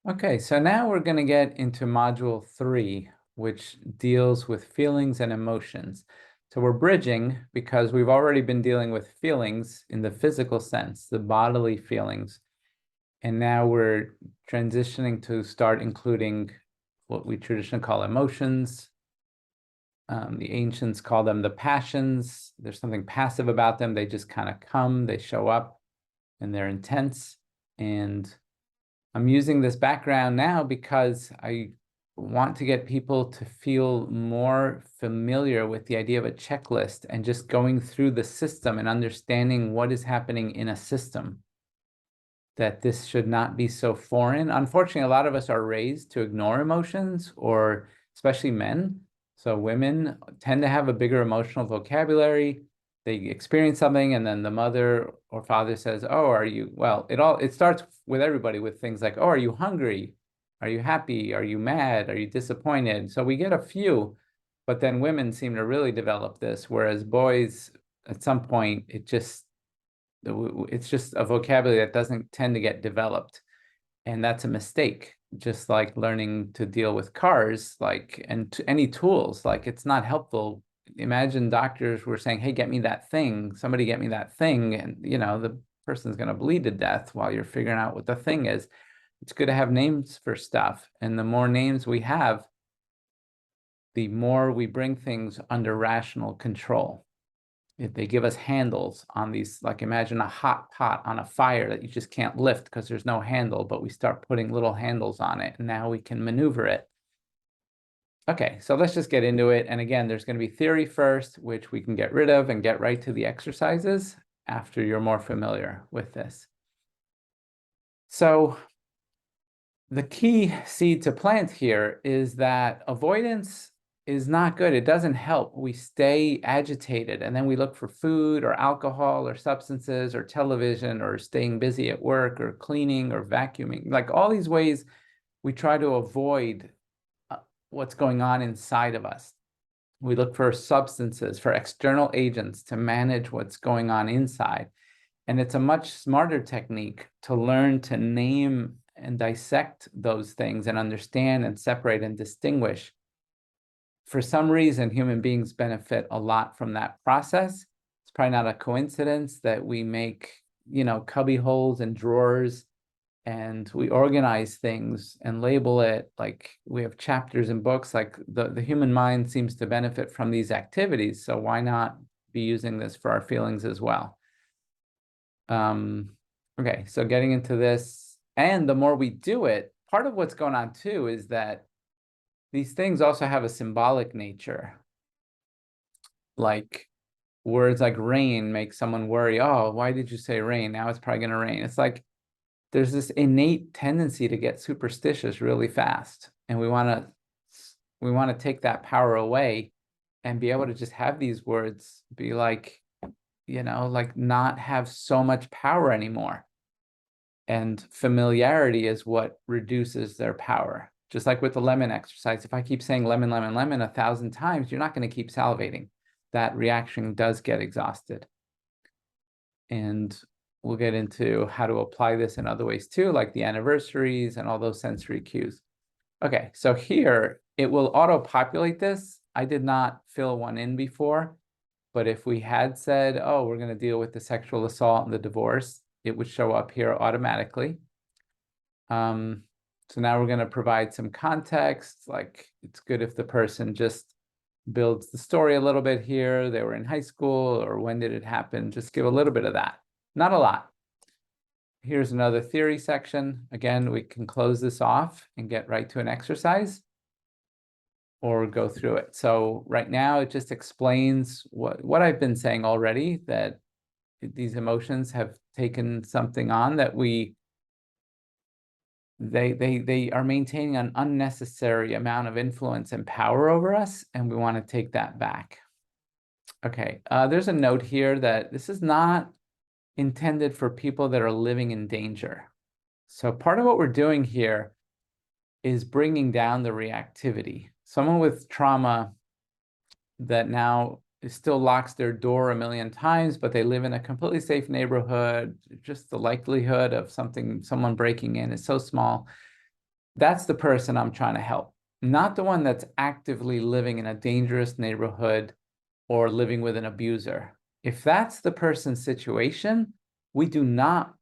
Okay, so now we're going to get into module 3, which deals with feelings and emotions. So we're bridging because we've already been dealing with feelings in the physical sense, the bodily feelings. And now we're transitioning to start including what we traditionally call emotions. The ancients call them the passions. There's something passive about them. They just kind of come, they show up, and they're intense. And I'm using this background now because I want to get people to feel more familiar with the idea of a checklist and just going through the system and understanding what is happening in a system, that this should not be so foreign. Unfortunately, a lot of us are raised to ignore emotions, or especially men. So women tend to have a bigger emotional vocabulary. They experience something and then the mother or father says, oh, are you, well, it starts with everybody with things like, oh, are you hungry? Are you happy? Are you mad? Are you disappointed? So we get a few, but then women seem to really develop this, whereas boys, at some point, it's just a vocabulary that doesn't tend to get developed. And that's a mistake. Just like learning to deal with cars, like, and any tools, like it's not helpful. Imagine doctors were saying, hey, get me that thing, somebody get me that thing. And, the person's going to bleed to death while you're figuring out what the thing is. It's good to have names for stuff. And the more names we have, the more we bring things under rational control. If they give us handles on these, like imagine a hot pot on a fire that you just can't lift because there's no handle, but we start putting little handles on it, and now we can maneuver it. Okay, so let's just get into it. And again, there's going to be theory first, which we can get rid of and get right to the exercises after you're more familiar with this. So the key seed to plant here is that avoidance is not good. It doesn't help. We stay agitated and then we look for food or alcohol or substances or television or staying busy at work or cleaning or vacuuming. Like all these ways we try to avoid what's going on inside of us. We look for substances, for external agents to manage what's going on inside. And it's a much smarter technique to learn to name and dissect those things and understand and separate and distinguish. For some reason, human beings benefit a lot from that process. It's probably not a coincidence that we make, cubby holes and drawers, and we organize things and label it. Like we have chapters in books. Like the human mind seems to benefit from these activities. So why not be using this for our feelings as well? Okay, so getting into this, and the more we do it, part of what's going on too is that these things also have a symbolic nature. Like words like rain make someone worry. Oh, why did you say rain? Now it's probably going to rain. It's like there's this innate tendency to get superstitious really fast, and we want to take that power away and be able to just have these words be like, like not have so much power anymore. And familiarity is what reduces their power. Just like with the lemon exercise, if I keep saying lemon, lemon, lemon 1,000 times, you're not going to keep salivating. That reaction does get exhausted. And we'll get into how to apply this in other ways too, like the anniversaries and all those sensory cues. Okay, so here it will auto-populate this. I did not fill one in before, but if we had said, oh, we're going to deal with the sexual assault and the divorce, it would show up here automatically. So now we're going to provide some context. Like it's good if the person just builds the story a little bit here. They were in high school, or when did it happen? Just give a little bit of that. Not a lot. Here's another theory section. Again, we can close this off and get right to an exercise or go through it. So right now it just explains what I've been saying already, that these emotions have taken something on that they are maintaining an unnecessary amount of influence and power over us, and we want to take that back. Okay, there's a note here that this is not intended for people that are living in danger. So part of what we're doing here is bringing down the reactivity. Someone with trauma that now still locks their door a million times, but they live in a completely safe neighborhood, just the likelihood of someone breaking in is so small. that's the person I'm trying to help, not the one that's actively living in a dangerous neighborhood or living with an abuser. If that's the person's situation, we do not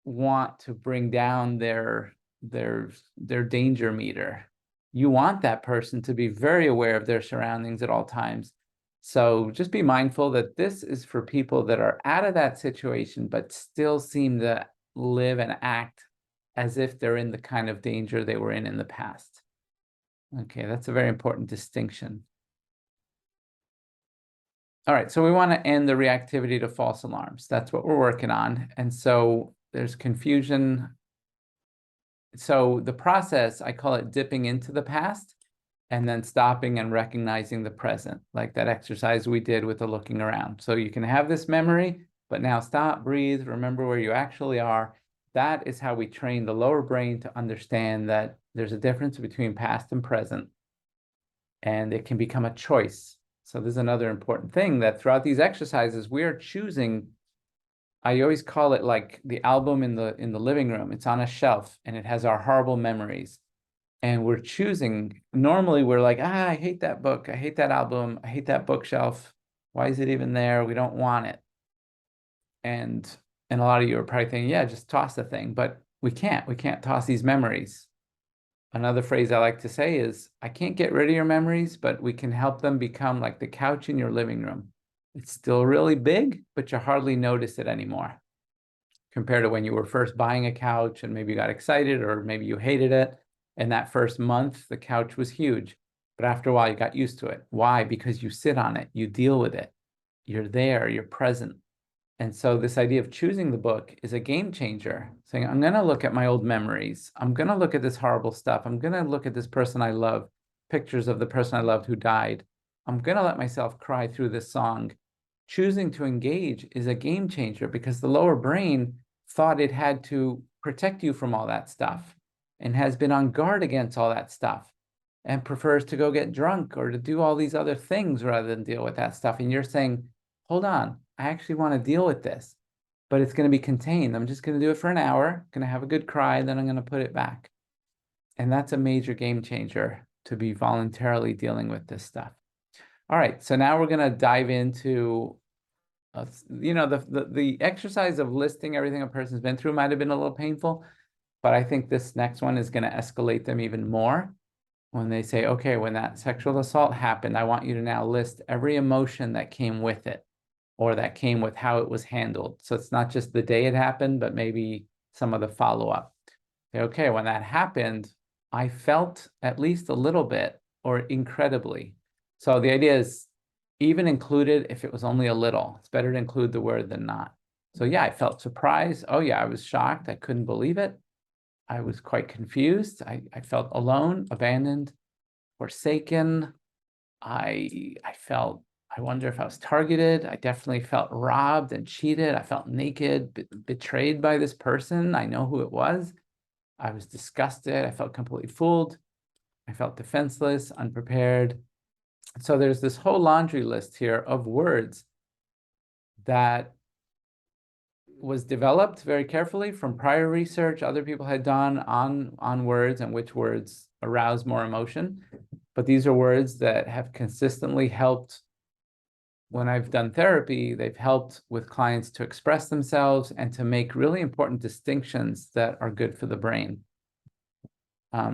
want to bring down their danger meter. You want that person to be very aware of their surroundings at all times. So just be mindful that this is for people that are out of that situation, but still seem to live and act as if they're in the kind of danger they were in the past. Okay, that's a very important distinction. All right, so we want to end the reactivity to false alarms. That's what we're working on. And so there's confusion. So the process, I call it dipping into the past and then stopping and recognizing the present, like that exercise we did with the looking around. So you can have this memory, but now stop, breathe, remember where you actually are. That is how we train the lower brain to understand that there's a difference between past and present, and it can become a choice. So there's another important thing, that throughout these exercises, we are choosing. I always call it like the album in the living room. It's on a shelf and it has our horrible memories. And we're choosing. Normally we're like, I hate that book. I hate that album. I hate that bookshelf. Why is it even there? We don't want it. And a lot of you are probably thinking, yeah, just toss the thing. But we can't. We can't toss these memories. Another phrase I like to say is, I can't get rid of your memories, but we can help them become like the couch in your living room. It's still really big, but you hardly notice it anymore compared to when you were first buying a couch and maybe you got excited or maybe you hated it. And that first month, the couch was huge. But after a while, you got used to it. Why? Because you sit on it, you deal with it. You're there, you're present. And so this idea of choosing the book is a game changer, saying, I'm going to look at my old memories. I'm going to look at this horrible stuff. I'm going to look at this person I love, pictures of the person I loved who died. I'm going to let myself cry through this song. Choosing to engage is a game changer because the lower brain thought it had to protect you from all that stuff and has been on guard against all that stuff and prefers to go get drunk or to do all these other things rather than deal with that stuff. And you're saying, hold on, I actually want to deal with this, but it's going to be contained. I'm just going to do it for an hour, going to have a good cry, then I'm going to put it back. And that's a major game changer, to be voluntarily dealing with this stuff. All right, so now we're going to dive into, the exercise of listing everything a person's been through might have been a little painful, but I think this next one is going to escalate them even more. When they say, okay, when that sexual assault happened, I want you to now list every emotion that came with it, or that came with how it was handled. So it's not just the day it happened, but maybe some of the follow-up. Okay, when that happened, I felt at least a little bit or incredibly. So the idea is, even included if it was only a little. It's better to include the word than not. So yeah, I felt surprised. Oh yeah, I was shocked. I couldn't believe it. I was quite confused. I felt alone, abandoned, forsaken. I felt, I wonder if I was targeted. I definitely felt robbed and cheated. I felt naked, betrayed by this person. I know who it was. I was disgusted. I felt completely fooled. I felt defenseless, unprepared. So there's this whole laundry list here of words that was developed very carefully from prior research other people had done on words and which words arouse more emotion. But these are words that have consistently helped. When I've done therapy, they've helped with clients to express themselves and to make really important distinctions that are good for the brain.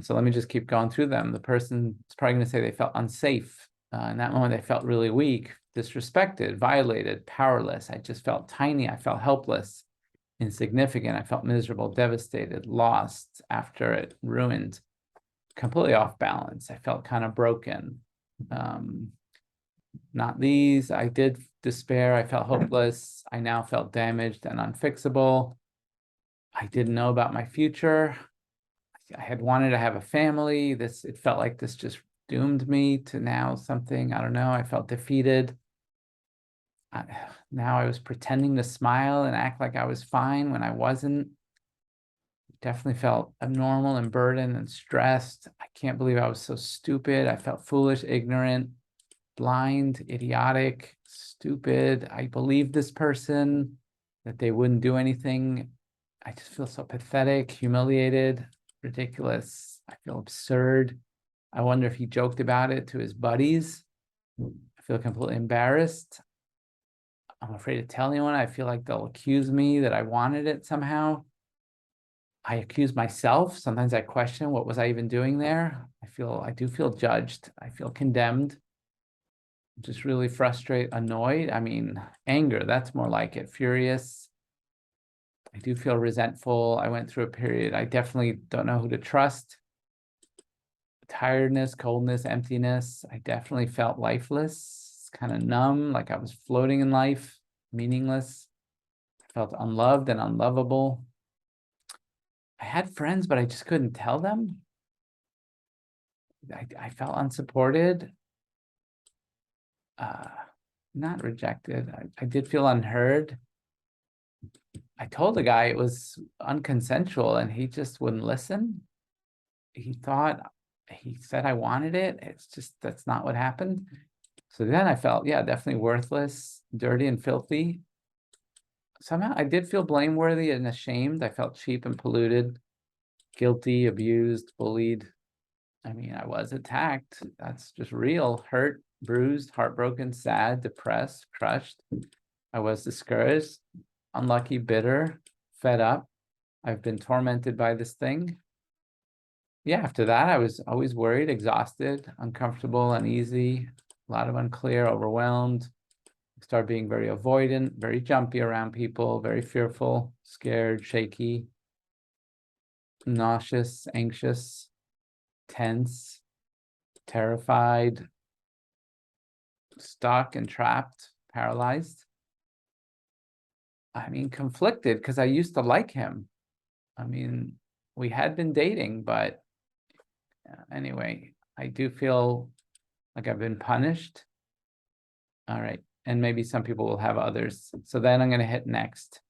So let me just keep going through them. The person is probably going to say they felt unsafe. In that moment, they felt really weak, disrespected, violated, powerless. I just felt tiny. I felt helpless, insignificant. I felt miserable, devastated, lost, after it, ruined, completely off balance. I felt kind of broken. Not these. I did despair. I felt hopeless. I now felt damaged and unfixable. I didn't know about my future. I had wanted to have a family. It felt like this just doomed me to now something, I don't know. I felt defeated. Now I was pretending to smile and act like I was fine when I wasn't. Definitely felt abnormal and burdened and stressed. I can't believe I was so stupid. I felt foolish, ignorant, blind, idiotic, stupid. I believed this person, that they wouldn't do anything. I just feel so pathetic, humiliated, ridiculous. I feel absurd. I wonder if he joked about it to his buddies. I feel completely embarrassed. I'm afraid to tell anyone. I feel like they'll accuse me that I wanted it somehow. I accuse myself. Sometimes I question, what was I even doing there? I do feel judged. I feel condemned. Just really frustrated, annoyed. I mean, anger, that's more like it. Furious. I do feel resentful. I went through a period. I definitely don't know who to trust. Tiredness, coldness, emptiness. I definitely felt lifeless, kind of numb, like I was floating in life, meaningless. I felt unloved and unlovable. I had friends, but I just couldn't tell them. I felt unsupported, not rejected. I did feel unheard. I told the guy it was unconsensual and he just wouldn't listen. He said I wanted it. It's just, that's not what happened. So then I felt, yeah, definitely worthless, dirty and filthy. Somehow I did feel blameworthy and ashamed. I felt cheap and polluted, guilty, abused, bullied. I mean, I was attacked. That's just real. Hurt, bruised, heartbroken, sad, depressed, crushed. I was discouraged, unlucky, bitter, fed up. I've been tormented by this thing. Yeah, after that, I was always worried, exhausted, uncomfortable, uneasy, a lot of unclear, overwhelmed. Started being very avoidant, very jumpy around people, very fearful, scared, shaky, nauseous, anxious, tense, terrified, stuck and trapped, paralyzed. I mean, conflicted because I used to like him. I mean, we had been dating, but anyway, I do feel like I've been punished. All right. And maybe some people will have others. So then I'm going to hit next.